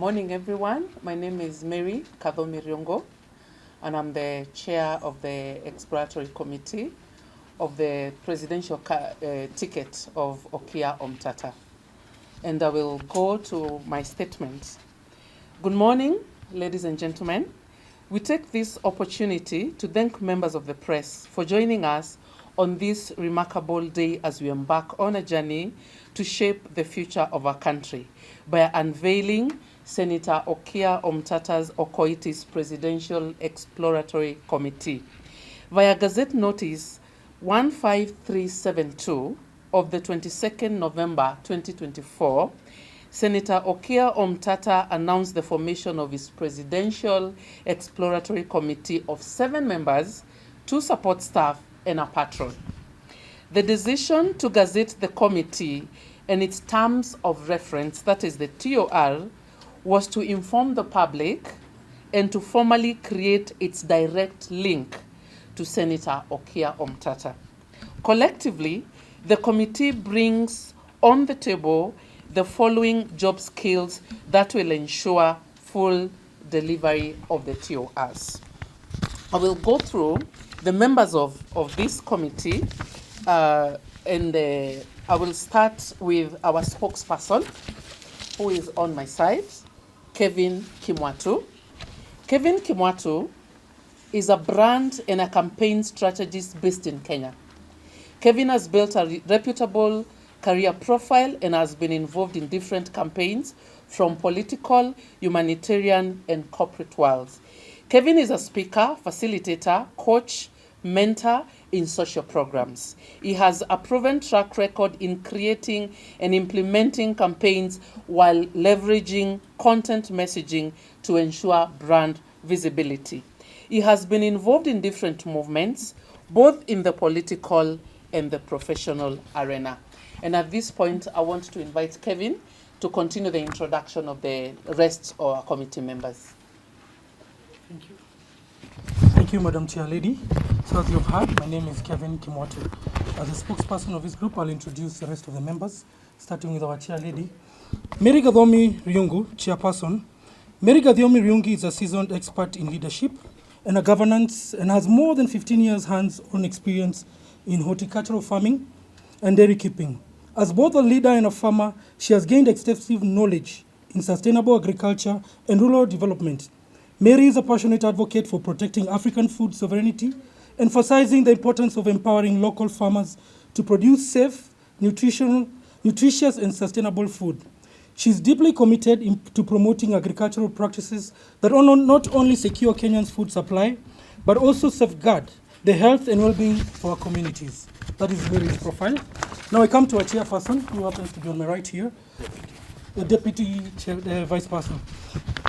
Morning, everyone. My name is Mary Kadhomi Ryongo, and I'm the chair of the exploratory committee of the presidential ticket of Okiya Omtata. And I will go to my statement. Good morning, ladies and gentlemen. We take this opportunity to thank members of the press for joining us on this remarkable day as we embark on a journey to shape the future of our country by unveiling Senator Okiya Omtata's Okoiti's Presidential Exploratory Committee. Via Gazette Notice 15372 of the 22nd November 2024, Senator Okiya Omtata announced the formation of his Presidential Exploratory Committee of 7 members, 2 support staff, and a patron. The decision to gazette the committee and its terms of reference, that is the TOR, was to inform the public and to formally create its direct link to Senator Okiya Omtata. Collectively, the committee brings on the table the following job skills that will ensure full delivery of the TORs. I will go through the members of this committee, and I will start with our spokesperson, who is on my side, Kevin Kimwatu. Kevin Kimwatu is a brand and a campaign strategist based in Kenya. Kevin has built a reputable career profile and has been involved in different campaigns from political, humanitarian, and corporate worlds. Kevin is a speaker, facilitator, coach, mentor in social programs. He has a proven track record in creating and implementing campaigns while leveraging content messaging to ensure brand visibility. He has been involved in different movements, both in the political and the professional arena. And at this point, I want to invite Kevin to continue the introduction of the rest of our committee members. Thank you. Thank you, Madam Chair Lady. So as you've heard, my name is Kevin Kimwatu. As a spokesperson of this group, I'll introduce the rest of the members, starting with our Chair Lady. Mary Kadhomi Ryungu, Chairperson. Mary Kadhomi Ryungu is a seasoned expert in leadership and a governance and has more than 15 years hands-on experience in horticultural farming and dairy keeping. As both a leader and a farmer, she has gained extensive knowledge in sustainable agriculture and rural development. Mary is a passionate advocate for protecting African food sovereignty, emphasizing the importance of empowering local farmers to produce safe, nutritious, and sustainable food. She is deeply committed to promoting agricultural practices that not only secure Kenyan's food supply, but also safeguard the health and well-being for our communities. That is Mary's profile. Now I come to our chairperson, who happens to be on my right here, the deputy vice person.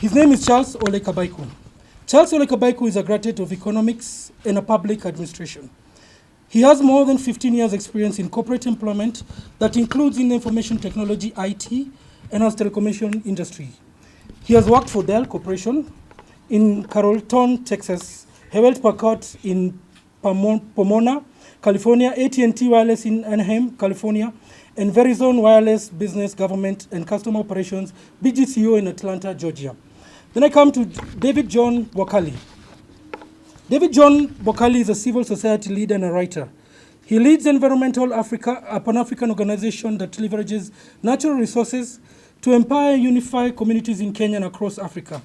His name is Charles Olekabaiku. Charles Olekabaiku is a graduate of economics and a public administration. He has more than 15 years experience in corporate employment that includes in the information technology, IT, and as telecommunication industry. He has worked for Dell Corporation in Carrollton, Texas, Hewlett Packard in Pomona, California, AT&T Wireless in Anaheim, California, and Verizon Wireless Business, Government, and Customer Operations, BGCO in Atlanta, Georgia. Then I come to David John Bokali. David John Bokali is a civil society leader and a writer. He leads Environmental Africa, a Pan-African organization that leverages natural resources to empower and unify communities in Kenya and across Africa.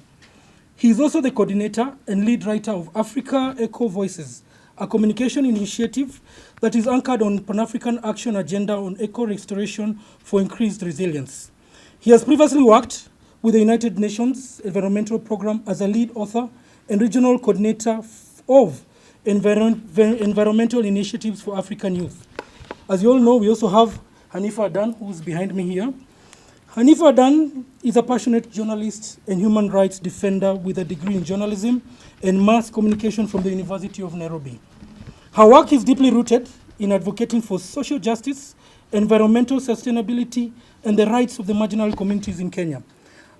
He is also the coordinator and lead writer of Africa Eco Voices, a communication initiative that is anchored on Pan-African Action Agenda on eco restoration for increased resilience. He has previously worked with the United Nations Environmental Program as a lead author and regional coordinator of environmental initiatives for African youth. As you all know, we also have Hanifa Adan, who's behind me here. Hanifa Adan is a passionate journalist and human rights defender with a degree in journalism and mass communication from the University of Nairobi. Her work is deeply rooted in advocating for social justice, environmental sustainability, and the rights of the marginal communities in Kenya.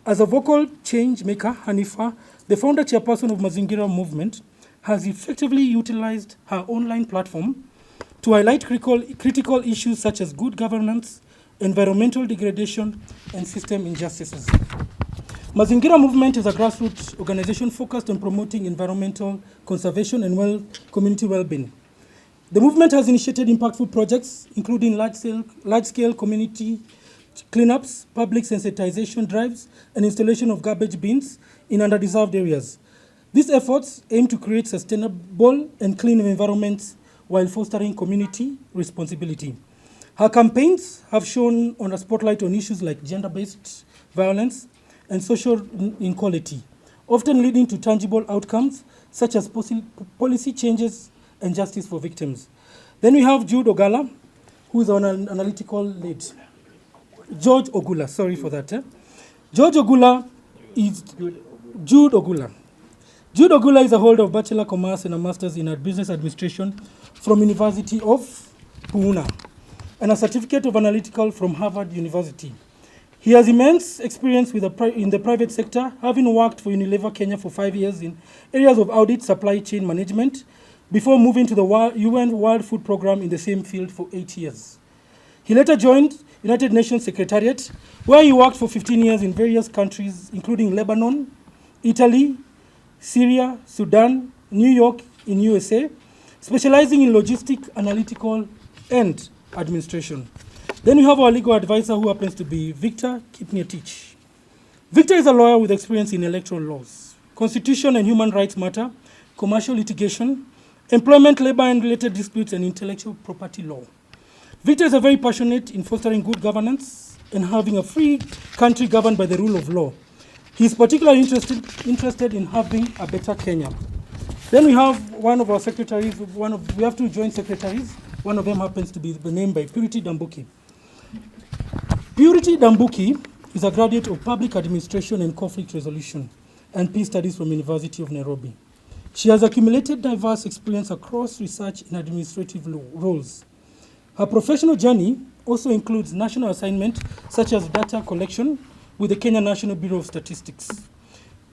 As a vocal change maker, Hanifa, the founder chairperson of Mazingira Movement, has effectively utilized her online platform to highlight critical issues such as good governance, environmental degradation, and system injustices. Mazingira Movement is a grassroots organization focused on promoting environmental conservation and community well-being. The movement has initiated impactful projects, including large-scale community cleanups, public sensitization drives, and installation of garbage bins in underdeserved areas. These efforts aim to create sustainable and clean environments while fostering community responsibility. Her campaigns have shone on a spotlight on issues like gender-based violence and social inequality, often leading to tangible outcomes such as policy changes and justice for victims. Then we have Jude Ogala, who is an analytical lead. George Ogula, sorry for that. Jude Ogula is a holder of Bachelor of Commerce and a Master's in Business Administration from University of Pune and a Certificate of Analytical from Harvard University. He has immense experience in the private sector, having worked for Unilever Kenya for 5 years in areas of audit, supply chain management, before moving to the UN World Food Programme in the same field for 8 years. He later joined United Nations Secretariat, where he worked for 15 years in various countries, including Lebanon, Italy, Syria, Sudan, New York in USA, specializing in logistic, analytical, and administration. Then we have our legal advisor, who happens to be Victor Kipnietich. Victor is a lawyer with experience in electoral laws, constitution and human rights matter, commercial litigation, employment, labor and related disputes, and intellectual property law. Victor is very passionate in fostering good governance and having a free country governed by the rule of law. He is particularly interested in having a better Kenya. Then we have one of our secretaries, we have two joint secretaries. One of them happens to be named by Purity Dambuki. Purity Dambuki is a graduate of Public Administration and Conflict Resolution and Peace Studies from University of Nairobi. She has accumulated diverse experience across research and administrative roles. Her professional journey also includes national assignment, such as data collection with the Kenya National Bureau of Statistics.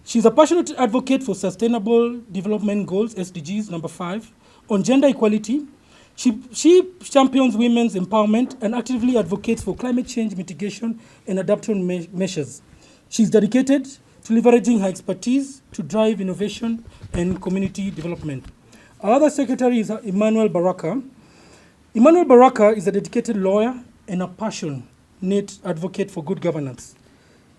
She's a passionate advocate for Sustainable Development Goals, SDGs, number 5, on gender equality. She champions women's empowerment and actively advocates for climate change mitigation and adaptation measures. She's dedicated to leveraging her expertise to drive innovation and community development. Our other secretary is Emmanuel Baraka. Emmanuel Baraka is a dedicated lawyer and a passionate advocate for good governance.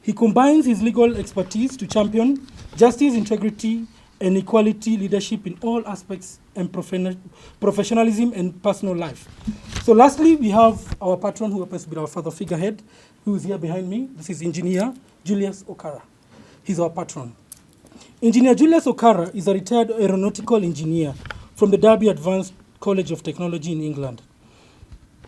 He combines his legal expertise to champion justice, integrity, and equality leadership in all aspects and professionalism and personal life. So lastly, we have our patron, who happens to be our father figurehead, who is here behind me. This is Engineer Julius Okara. He's our patron. Engineer Julius Okara is a retired aeronautical engineer from the Derby Advanced College of Technology in England.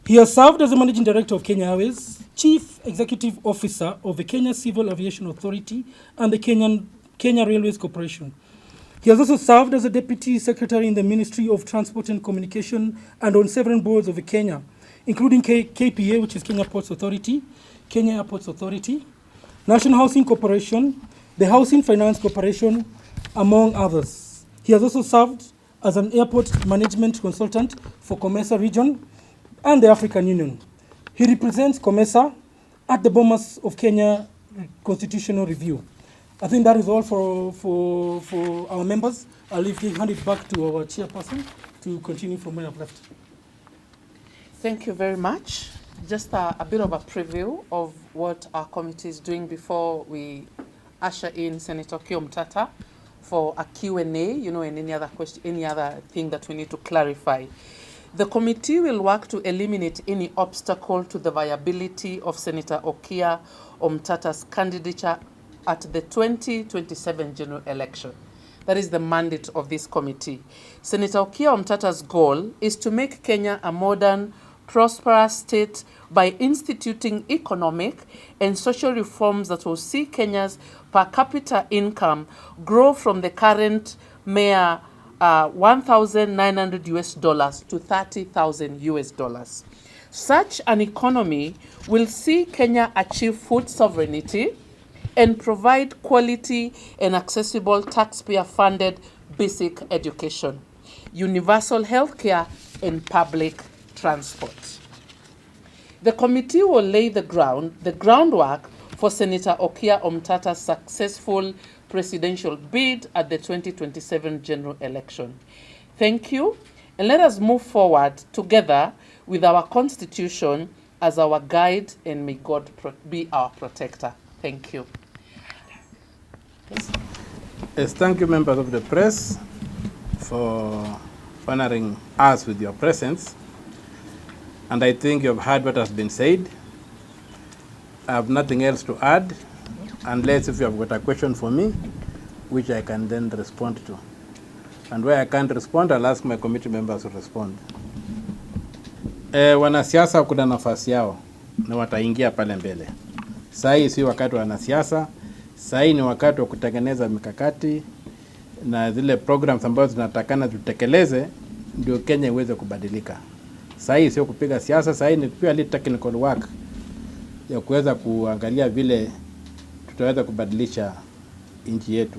He has served as the Managing Director of Kenya Airways, Chief Executive Officer of the Kenya Civil Aviation Authority and the Kenya Railways Corporation. He has also served as a Deputy Secretary in the Ministry of Transport and Communication and on several boards of Kenya, including KPA, which is Kenya Ports Authority, Kenya Airports Authority, National Housing Corporation, the Housing Finance Corporation, among others. He has also served as an airport management consultant for COMESA region and the African Union. He represents COMESA at the Bomas of Kenya Constitutional Review. I think that is all for our members. I'll hand it back to our chairperson to continue from where I've left. Thank you very much. Just a bit of a preview of what our committee is doing before we usher in Senator Okiya Omtata for a Q&A, and any other question, any other thing that we need to clarify. The committee will work to eliminate any obstacle to the viability of Senator Okiya Omtata's candidature at the 2027 general election. That is the mandate of this committee. Senator Okiya Omtata's goal is to make Kenya a modern, prosperous state by instituting economic and social reforms that will see Kenya's per capita income grow from the current mere $1,900 to $30,000. Such an economy will see Kenya achieve food sovereignty and provide quality and accessible taxpayer-funded basic education, universal health care, and public transport. The committee will lay the groundwork for Senator Okiya Omtata's successful presidential bid at the 2027 general election. Thank you, and let us move forward together with our Constitution as our guide, and may God be our protector. Thank you. Yes, thank you, members of the press, for honoring us with your presence. And I think you have heard what has been said. I have nothing else to add, unless if you have got a question for me, which I can then respond to. And where I can't respond, I'll ask my committee members to respond. Wanasiasa kuna nafasi yao na wataingia pale mbele. Saa hii si wakati wa wanasiasa, saa hii ni wakati wa kutengeneza mikakati na zile programs ambazo zinatakana tutekeleze ndio Kenya iweze kubadilika. Saa hii sio kupiga siasa, saa hii ni purely technical work ya kuweza kuangalia vile tutaweza kubadilisha nchi yetu.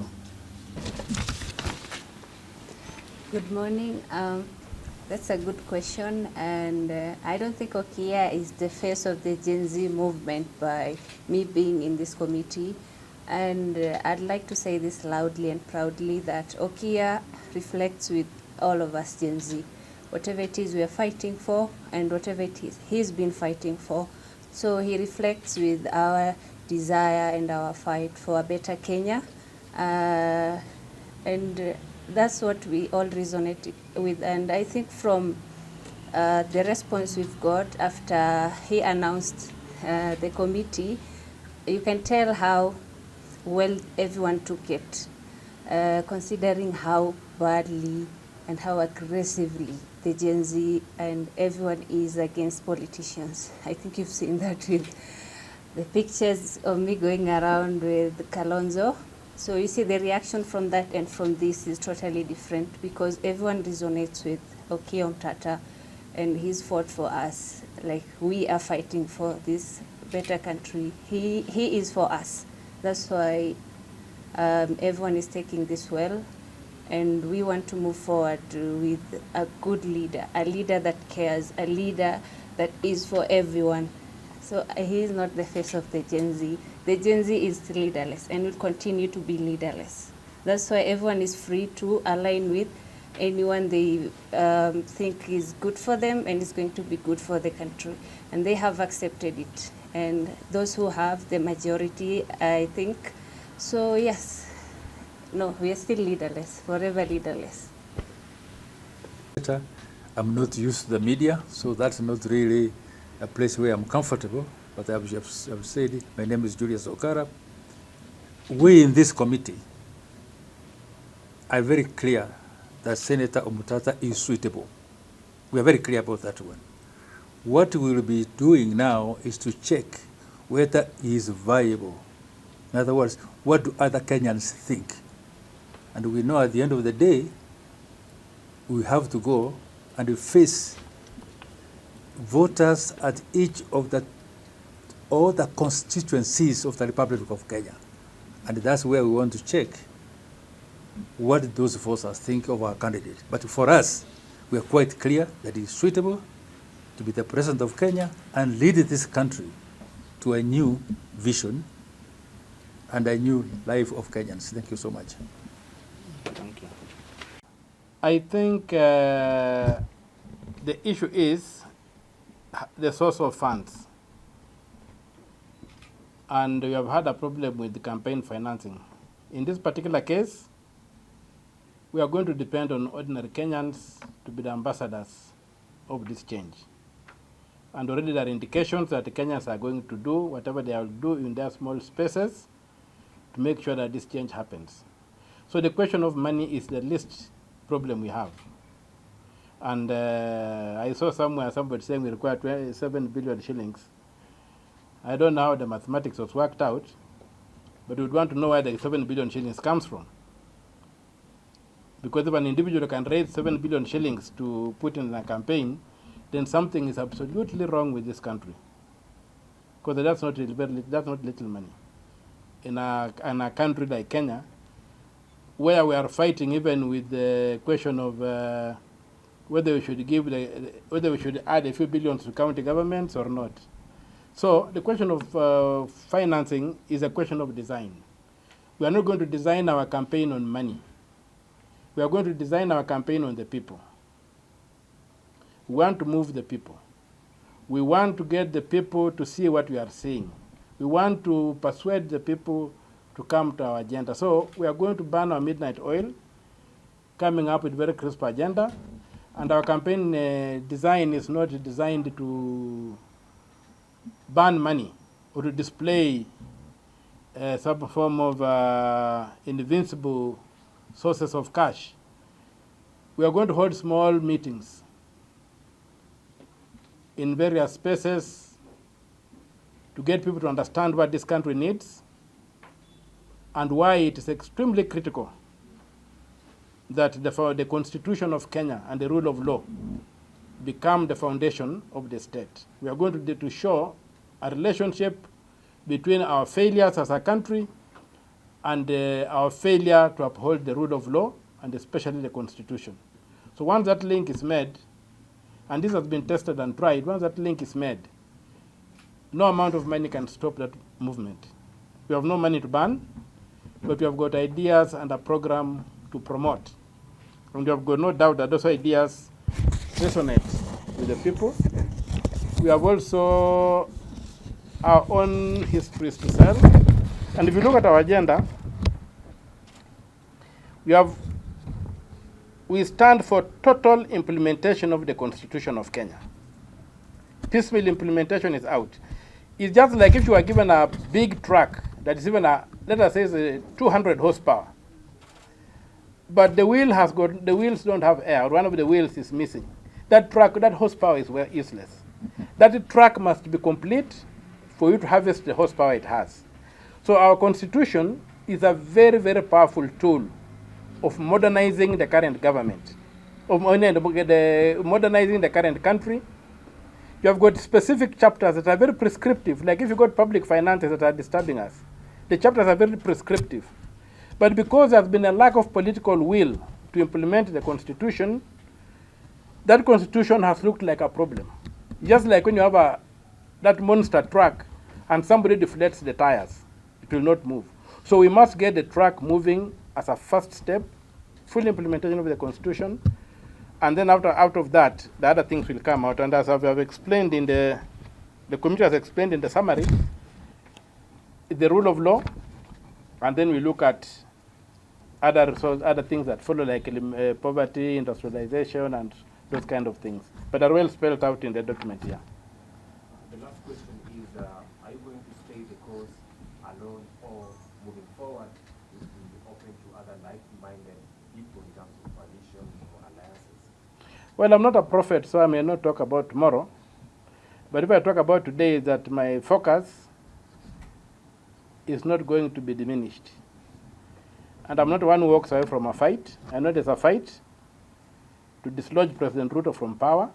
Good morning. That's a good question, and I don't think Okiya is the face of the Gen Z movement by me being in this committee. And I'd like to say this loudly and proudly that Okiya reflects with all of us Gen Z. Whatever it is we are fighting for and whatever it is he's been fighting for. So he reflects with our desire and our fight for a better Kenya. And that's what we all resonate with. And I think from the response we've got after he announced the committee, you can tell how well everyone took it, considering how badly and how aggressively the Gen Z and everyone is against politicians. I think you've seen that with the pictures of me going around with Kalonzo. So you see the reaction from that and from this is totally different, because everyone resonates with Okiya Omtata and he's fought for us. Like, we are fighting for this better country. He is for us. That's why everyone is taking this well, and we want to move forward with a good leader, a leader that cares, a leader that is for everyone. So he is not the face of the Gen Z. The Gen Z is leaderless and will continue to be leaderless. That's why everyone is free to align with anyone they think is good for them and is going to be good for the country. And they have accepted it. And those who have the majority, I think. So yes, no, we are still leaderless, forever leaderless. I'm not used to the media, so that's not really a place where I'm comfortable. But I've said it. My name is Julius Okara. We in this committee are very clear that Senator Omtata is suitable. We are very clear about that one. What we will be doing now is to check whether he is viable. In other words, what do other Kenyans think? And we know at the end of the day, we have to go and face voters at each of all the constituencies of the Republic of Kenya. And that's where we want to check what those voters think of our candidate. But for us, we are quite clear that he is suitable to be the president of Kenya and lead this country to a new vision and a new life of Kenyans. Thank you so much. Thank you. I think the issue is the source of funds. And we have had a problem with the campaign financing. In this particular case, we are going to depend on ordinary Kenyans to be the ambassadors of this change. And already there are indications that the Kenyans are going to do whatever they will do in their small spaces to make sure that this change happens. So the question of money is the least problem we have. And I saw somewhere somebody saying we require 27 billion shillings. I don't know how the mathematics was worked out, but we would want to know where the 7 billion shillings comes from. Because if an individual can raise 7 billion shillings to put in a campaign, then something is absolutely wrong with this country. Because that's not little money. In a country like Kenya, where we are fighting even with the question of whether we should add a few billions to county governments or not. So the question of financing is a question of design. We are not going to design our campaign on money. We are going to design our campaign on the people. We want to move the people. We want to get the people to see what we are saying. We want to persuade the people to come to our agenda. So we are going to burn our midnight oil, coming up with very crisp agenda. And our campaign design is not designed to burn money or to display some form of invincible sources of cash. We are going to hold small meetings in various spaces to get people to understand what this country needs and why it is extremely critical that the Constitution of Kenya and the rule of law become the foundation of the state. We are going to show a relationship between our failures as a country and our failure to uphold the rule of law and especially the Constitution. So once that link is made, and this has been tested and tried, once that link is made, no amount of money can stop that movement. We have no money to burn, but we have got ideas and a program to promote. And we have got no doubt that those ideas resonate with the people. We have also our own histories to sell. And if you look at our agenda, we stand for total implementation of the Constitution of Kenya. Piecemeal implementation is out. It's just like if you are given a big truck that is even let us say, it's a 200 horsepower, but the wheels don't have air. One of the wheels is missing. That horsepower is useless. That truck must be complete for you to harvest the horsepower it has. So our Constitution is a very, very powerful tool of modernizing the current government, of modernizing the current country. You have got specific chapters that are very prescriptive, like if you got public finances that are disturbing us, the chapters are very prescriptive. But because there has been a lack of political will to implement the Constitution, that Constitution has looked like a problem. Just like when you have that monster truck and somebody deflates the tires, it will not move. So we must get the truck moving as a first step, full implementation of the Constitution, and then out of that, the other things will come out. And as I have explained in the committee has explained in the summary, the rule of law, and then we look at other things that follow, like poverty, industrialization, and those kind of things. But are well spelled out in the document here. The last question is, are you going to stay the course alone, or moving forward, you will be open to other like-minded people in terms of coalitions or alliances? Well, I'm not a prophet, so I may not talk about tomorrow. But if I talk about today, is that my focus is not going to be diminished. And I'm not one who walks away from a fight. I know there's a fight to dislodge President Ruto from power.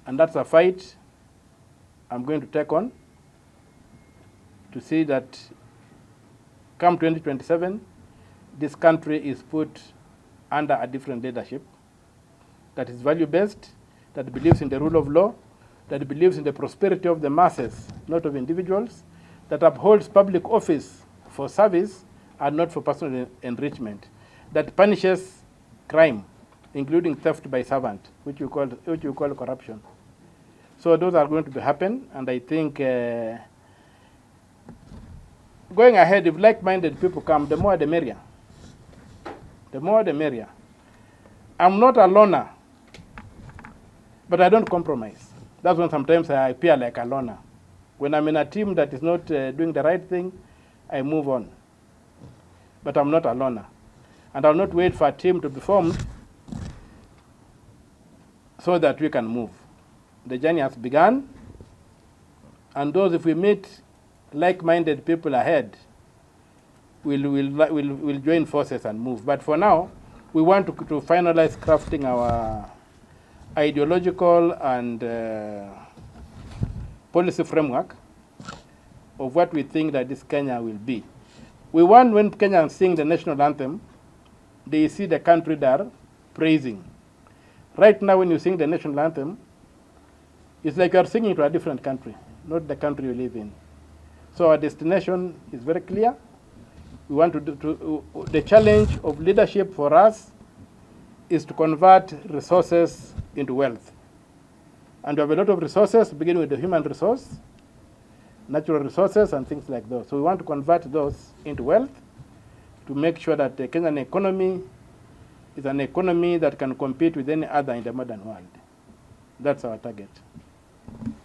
And that's a fight I'm going to take on to see that come 2027, this country is put under a different leadership that is value-based, that believes in the rule of law, that believes in the prosperity of the masses, not of individuals, that upholds public office for service and not for personal enrichment, that punishes crime, including theft by servant, which you call corruption. So those are going to happen, and I think going ahead, if like-minded people come, the more the merrier. The more the merrier. I'm not a loner, but I don't compromise. That's when sometimes I appear like a loner. When I'm in a team that is not doing the right thing, I move on. But I'm not a loner. And I'll not wait for a team to be formed so that we can move. The journey has begun, and those, if we meet like-minded people ahead, we'll join forces and move. But for now, we want to finalize crafting our ideological and policy framework of what we think that this Kenya will be. We want, when Kenyans sing the national anthem, they see the country there praising. Right now, when you sing the national anthem, it's like you are singing to a different country. not the country you live in. So our destination is very clear. We want the challenge of leadership for us is to convert resources into wealth. And we have a lot of resources, beginning with the human resource, natural resources, and things like those. So we want to convert those into wealth to make sure that the Kenyan economy is an economy that can compete with any other in the modern world. That's our target.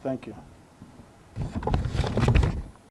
Thank you.